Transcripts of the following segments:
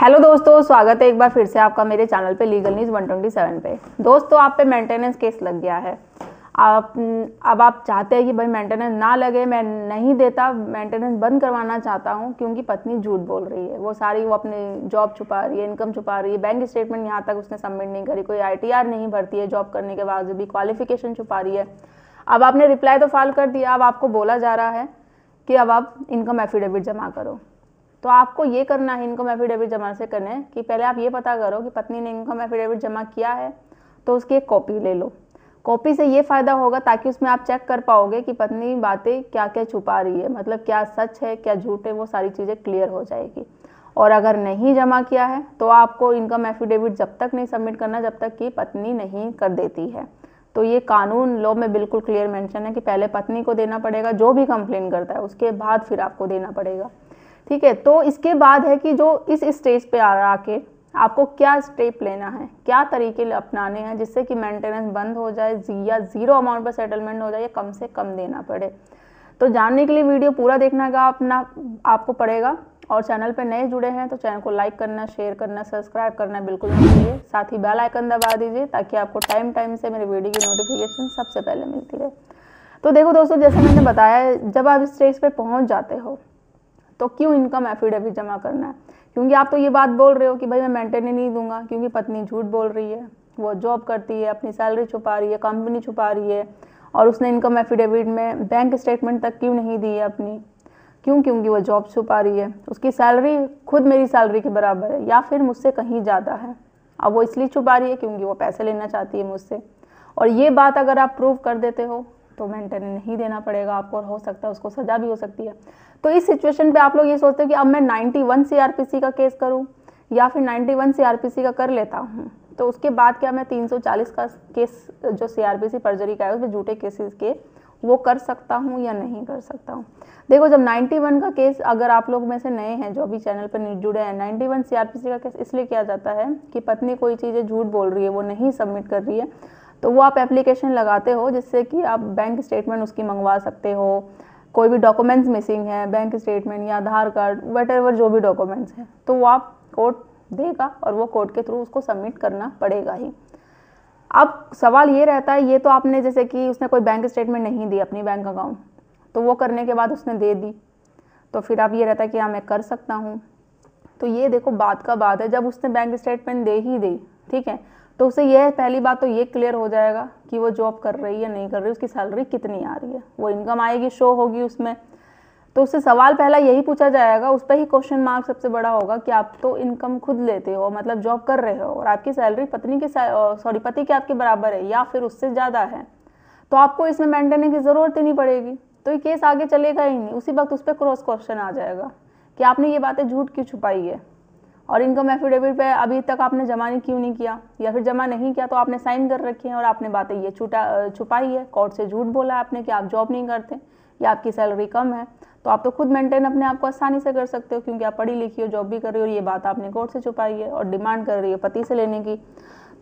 Hello दोस्तों, स्वागत है एक बार फिर से आपका मेरे चैनल पे लीगल न्यूज़ 127 पे। दोस्तों, आप पे मेंटेनेंस केस लग गया है। अब आप चाहते हैं कि भाई मेंटेनेंस ना लगे, मैं नहीं देता, मेंटेनेंस बंद करवाना चाहता हूं क्योंकि पत्नी झूठ बोल रही है। वो अपनी जॉब छुपा रही है, इनकम छुपा रही है, बैंक स्टेटमेंट यहाँ तक उसने सबमिट नहीं करी, कोई ITR नहीं भरती है जॉब करने के बाद भी, क्वालिफिकेशन छुपा रही है। अब आपने रिप्लाई तो फाइल कर दिया, अब आपको बोला जा रहा है कि अब आप इनकम एफिडेविट जमा करो। तो आपको ये करना है इनकम एफिडेविट जमा से करने कि पहले आप ये पता करो कि पत्नी ने इनकम एफिडेविट जमा किया है, तो उसकी एक कॉपी ले लो। कॉपी से ये फ़ायदा होगा ताकि उसमें आप चेक कर पाओगे कि पत्नी बातें क्या क्या छुपा रही है, मतलब क्या सच है क्या झूठ है, वो सारी चीज़ें क्लियर हो जाएगी। और अगर नहीं जमा किया है तो आपको इनकम एफिडेविट जब तक नहीं सबमिट करना जब तक कि पत्नी नहीं कर देती है। तो ये कानून लॉ में बिल्कुल क्लियर मेंशन है कि पहले पत्नी को देना पड़ेगा, जो भी कंप्लेन करता है उसके बाद फिर आपको देना पड़ेगा। ठीक है, तो इसके बाद है कि जो इस स्टेज पे आके आपको क्या स्टेप लेना है, क्या तरीके अपनाने हैं जिससे कि मेंटेनेंस बंद हो जाए या ज़ीरो अमाउंट पर सेटलमेंट हो जाए या कम से कम देना पड़े। तो जानने के लिए वीडियो पूरा देखना का आपको पड़ेगा। और चैनल पे नए जुड़े हैं तो चैनल को लाइक करना, शेयर करना, सब्सक्राइब करना बिल्कुल नहीं भूलिए। साथ ही बेल आइकन दबा दीजिए ताकि आपको टाइम से मेरे वीडियो की नोटिफिकेशन सबसे पहले मिलती रहे। तो देखो दोस्तों, जैसे मैंने बताया, जब आप इस स्टेज पे पहुंच जाते हो तो क्यों इनकम एफिडेविट जमा करना है? क्योंकि आप तो ये बात बोल रहे हो कि भाई मैं मेंटेन नहीं दूंगा क्योंकि पत्नी झूठ बोल रही है, वो जॉब करती है, अपनी सैलरी छुपा रही है, कंपनी छुपा रही है, और उसने इनकम एफिडेविट में बैंक स्टेटमेंट तक क्यों नहीं दी है अपनी? क्यों? क्योंकि वो जॉब छुपा रही है, उसकी सैलरी खुद मेरी सैलरी के बराबर है या फिर मुझसे कहीं ज़्यादा है। अब वो इसलिए छुपा रही है क्योंकि वो पैसे लेना चाहती है मुझसे। और ये बात अगर आप प्रूव कर देते हो तो मेंटेन नहीं देना पड़ेगा आपको, और हो सकता है उसको सजा भी हो सकती है। तो इस सिचुएशन पे आप लोग ये सोचते हो कि अब मैं 91 CRPC का केस करूं या फिर 91 CRPC का कर लेता हूं, तो उसके बाद क्या मैं 340 का केस जो CRPC परजरी का है उसमें झूठे केसेस के वो कर सकता हूं या नहीं कर सकता हूं? देखो, जब 91 का केस, अगर आप लोग में से नए हैं जो अभी चैनल पर नहीं जुड़े हैं, 91 CRPC का केस इसलिए किया जाता है कि पत्नी कोई चीज़ें झूठ बोल रही है, वो नहीं सबमिट कर रही है, तो वो आप एप्लीकेशन लगाते हो जिससे कि आप बैंक स्टेटमेंट उसकी मंगवा सकते हो। कोई भी डॉक्यूमेंट्स मिसिंग है, बैंक स्टेटमेंट या आधार कार्ड, वटेवर जो भी डॉक्यूमेंट्स हैं, तो वो आप कोर्ट देगा और वो कोर्ट के थ्रू उसको सबमिट करना पड़ेगा ही। अब सवाल ये रहता है, ये तो आपने जैसे कि उसने कोई बैंक स्टेटमेंट नहीं दी अपनी बैंक अकाउंट, तो वो करने के बाद उसने दे दी, तो फिर अब ये रहता है कि हाँ मैं कर सकता हूँ। तो ये देखो बात का बात है, जब उसने बैंक स्टेटमेंट दे ही दी, ठीक है, तो उसे यह पहली बात तो ये क्लियर हो जाएगा कि वो जॉब कर रही है नहीं कर रही, उसकी सैलरी कितनी आ रही है, वो इनकम आएगी, शो होगी उसमें। तो उससे सवाल पहला यही पूछा जाएगा, उस पर ही क्वेश्चन मार्क सबसे बड़ा होगा कि आप तो इनकम खुद लेते हो, मतलब जॉब कर रहे हो, और आपकी सैलरी पति के आपके बराबर है या फिर उससे ज़्यादा है, तो आपको इसमें मेंटेन की ज़रूरत ही नहीं पड़ेगी। तो ये केस आगे चलेगा ही नहीं, उसी वक्त उस पर क्रॉस क्वेश्चन आ जाएगा कि आपने ये बातें झूठ क्यों छुपाई है, और इनकम एफिडेविट पे अभी तक आपने जमा क्यों नहीं किया, या फिर जमा नहीं किया तो आपने साइन कर रखे हैं और आपने बातें ये छुपाई है, कोर्ट से झूठ बोला आपने कि आप जॉब नहीं करते या आपकी सैलरी कम है। तो आप तो खुद मेंटेन अपने आप को आसानी से कर सकते हो क्योंकि आप पढ़ी लिखी हो, जॉब भी कर रही हो, और ये बात आपने कोर्ट से छुपाई है और डिमांड कर रही है पति से लेने की।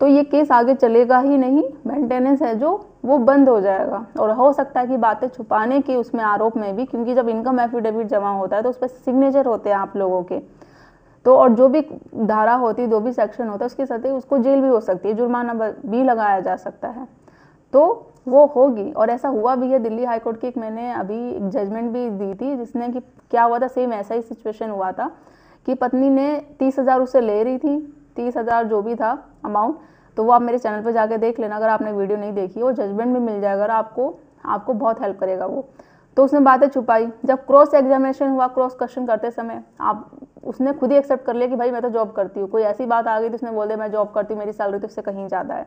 तो ये केस आगे चलेगा ही नहीं, मेंटेनेंस है जो वो बंद हो जाएगा। और हो सकता है कि बातें छुपाने की उसमें आरोप में भी, क्योंकि जब इनकम एफिडेविट जमा होता है तो उस पर सिग्नेचर होते हैं आप लोगों के, तो और जो भी धारा होती है, जो भी सेक्शन होता है उसके साथ ही उसको जेल भी हो सकती है, जुर्माना भी लगाया जा सकता है, तो वो होगी। और ऐसा हुआ भी है, दिल्ली हाईकोर्ट की एक मैंने अभी एक जजमेंट भी दी थी जिसने कि क्या हुआ था, सेम ऐसा ही सिचुएशन हुआ था कि पत्नी ने 30,000 उससे ले रही थी, 30,000 जो भी था अमाउंट, तो वो आप मेरे चैनल पर जाके देख लेना अगर आपने वीडियो नहीं देखी, वो जजमेंट भी मिल जाएगा, आपको बहुत हेल्प करेगा वो। तो उसने बातें छुपाई, जब क्रॉस एग्जामिनेशन हुआ, क्रॉस क्वेश्चन करते समय उसने खुद ही एक्सेप्ट कर लिया कि भाई मैं तो जॉब करती हूँ, कोई ऐसी बात आ गई तो उसने बोल दिया मैं जॉब करती हूँ, मेरी सैलरी तो उससे कहीं ज़्यादा है,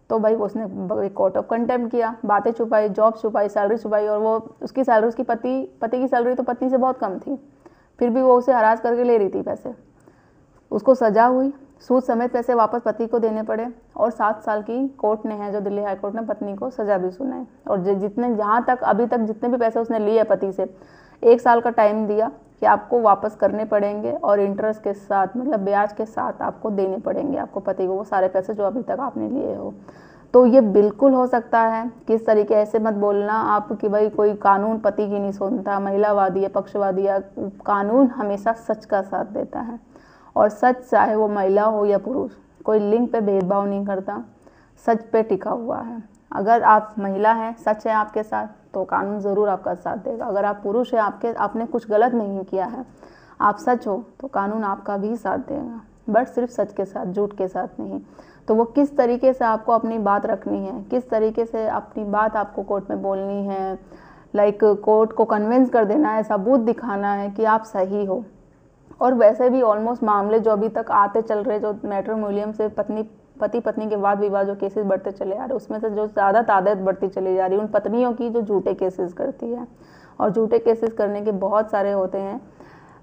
तो भाई उसने कोर्ट ऑफ कंटेम्प्ट किया, बातें छुपाई, जॉब छुपाई, सैलरी छुपाई, और वो उसकी सैलरी, उसकी पति की सैलरी तो पत्नी से बहुत कम थी, फिर भी वो उसे हरास करके ले रही थी पैसे, उसको सजा हुई, सूद समेत पैसे वापस पति को देने पड़े, और 7 साल की कोर्ट ने है जो दिल्ली हाई कोर्ट ने पत्नी को सजा भी सुनाई। और जितने जहाँ तक अभी तक जितने भी पैसे उसने लिए पति से, 1 साल का टाइम दिया कि आपको वापस करने पड़ेंगे, और इंटरेस्ट के साथ, मतलब ब्याज के साथ आपको देने पड़ेंगे आपको पति को वो सारे पैसे जो अभी तक आपने लिए हो। तो ये बिल्कुल हो सकता है, किस तरीके ऐसे मत बोलना आप कि भाई कोई कानून पति की नहीं सुनता, महिलावादी है, पक्षवादी है, कानून हमेशा सच का साथ देता है। और सच चाहे वो महिला हो या पुरुष, कोई लिंग पे भेदभाव नहीं करता, सच पे टिका हुआ है। अगर आप महिला हैं, सच है आपके साथ, तो कानून ज़रूर आपका साथ देगा। अगर आप पुरुष हैं, आपने कुछ गलत नहीं किया है, आप सच हो, तो कानून आपका भी साथ देगा, बट सिर्फ सच के साथ, झूठ के साथ नहीं। तो वो किस तरीके से आपको अपनी बात रखनी है, किस तरीके से अपनी बात आपको कोर्ट में बोलनी है, लाइक कोर्ट को कन्विंस कर देना है, सबूत दिखाना है कि आप सही हो। और वैसे भी ऑलमोस्ट मामले जो अभी तक आते चल रहे, जो मैट्रिमोनियम से पति पत्नी के वाद विवाद जो केसेस बढ़ते चले आ रहे, उसमें से जो ज़्यादा तादाद बढ़ती चली जा रही है उन पत्नियों की जो झूठे केसेस करती है। और झूठे केसेस करने के बहुत सारे होते हैं।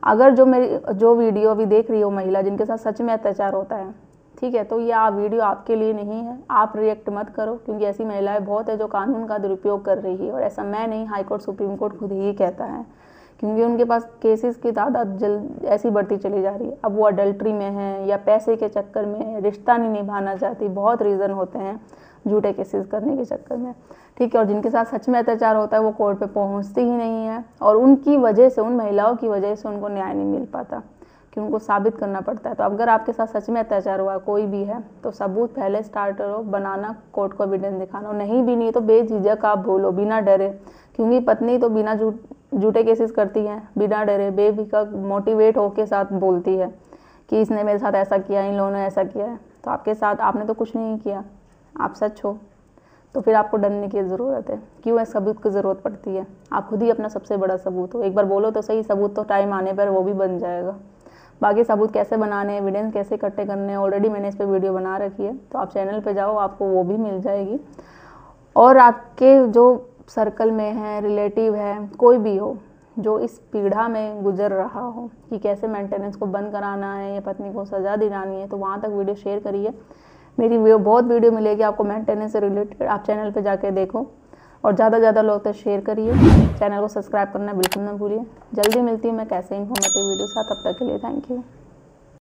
अगर जो वीडियो अभी देख रही हो महिला जिनके साथ सच में अत्याचार होता है, ठीक है, तो ये वीडियो आपके लिए नहीं है, आप रिएक्ट मत करो, क्योंकि ऐसी महिलाएं बहुत है जो कानून का दुरुपयोग कर रही है। और ऐसा मैं नहीं, हाई कोर्ट सुप्रीम कोर्ट खुद ही कहता है, क्योंकि उनके पास केसेस की तादाद जल्द ऐसी बढ़ती चली जा रही है। अब वो अडल्ट्री में है या पैसे के चक्कर में रिश्ता नहीं निभाना चाहती, बहुत रीज़न होते हैं झूठे केसेस करने के चक्कर में, ठीक है। और जिनके साथ सच में अत्याचार होता है वो कोर्ट पे पहुंचती ही नहीं है, और उनकी वजह से, उन महिलाओं की वजह से उनको न्याय नहीं मिल पाता, कि उनको साबित करना पड़ता है। तो अगर आपके साथ सच में अत्याचार हुआ कोई भी है, तो सबूत पहले स्टार्ट करो बनाना, कोर्ट को एविडेंस दिखाना। नहीं भी नहीं तो बेझिझक आप बोलो, बिना डरे, क्योंकि पत्नी तो बिना झूठे केसेस करती है, बिना डरे बेफिक्र मोटिवेट होके साथ बोलती है कि इसने मेरे साथ ऐसा किया, इन लोगों ने ऐसा किया है। तो आपके साथ आपने तो कुछ नहीं किया, आप सच हो, तो फिर आपको डरने की ज़रूरत है। क्यों है सबूत की ज़रूरत पड़ती है? आप खुद ही अपना सबसे बड़ा सबूत हो। एक बार बोलो तो सही, सबूत तो टाइम आने पर वो भी बन जाएगा। बाकी सबूत कैसे बनाने, एविडेंस कैसे इकट्ठे करने, ऑलरेडी मैंने इस पर वीडियो बना रखी है, तो आप चैनल पे जाओ, आपको वो भी मिल जाएगी। और आपके जो सर्कल में है, रिलेटिव है, कोई भी हो जो इस पीड़ा में गुजर रहा हो कि कैसे मेंटेनेंस को बंद कराना है या पत्नी को सज़ा दिलानी है, तो वहाँ तक वीडियो शेयर करिए। मेरी बहुत वीडियो मिलेगी आपको मेंटेनेंस से रिलेटेड, आप चैनल पे जाके देखो, और ज़्यादा से ज़्यादा लोग तक शेयर करिए। चैनल को सब्सक्राइब करना बिल्कुल ना भूलिए। जल्दी मिलती हूँ मैं कैसे इन्फॉर्मेटिव वीडियो साथ, तब तक के लिए थैंक यू।